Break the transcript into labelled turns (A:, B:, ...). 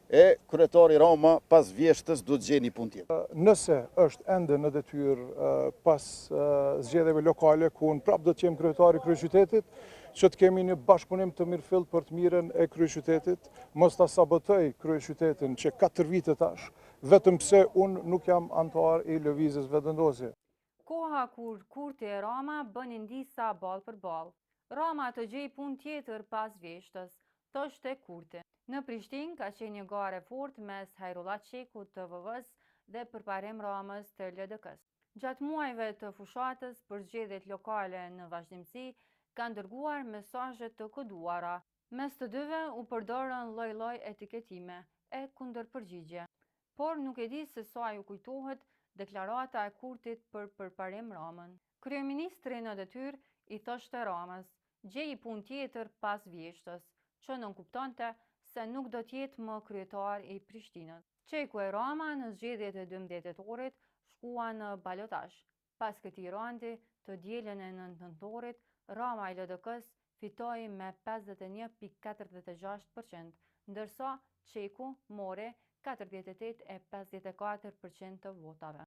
A: e kryetari Rama pas vjeshtës do të gjeni punë tjetër.
B: Nëse është ende në detyrë pas zgjedhjeve lokale, ku unë prapë do të jem kryetari i kryeqytetit, që të kemi një bashkëpunim të mirëfillt për të mirën e kryeqytetit, mos ta sabotoj kryeqytetin që 4 vite tash, vetëm pse unë nuk jam antar i lëvizjes vendosje.
C: Koha kur Kurti e Rama bënin disa ball për ball. Rama të gjej punë tjetër pas vjeshtës, thoshte Kurti. Në Prishtinë ka qenë një gare fort mes Hajrullah Qekut të VV-s dhe Përparim Ramës të LDK-s. Gjatë muajve të fushatës për zgjedhjet lokale në vazhdimsi, kanë dërguar mesazhe të koduara. Mes të dyve u përdorën lloj-lloj etiketime e kundërpërgjigje. Por nuk e di se sa ju kujtohet deklarata e Kurtit për Përparim Ramën. Kryeministri në detyrë i thoshte Ramës, gjej punë tjetër pas vjeshtës, që nënkuptonte se nuk do t'jetë më kryetar i Prishtinës. Qeku e Rama në zgjedhjet e 12 tetorit shkua në balotazh. Pas këtij randi të dielën e 9 nëntorit, Rama i LDK-s fitoi me 51.46%, ndërsa Qeku mori 48,54% të votave.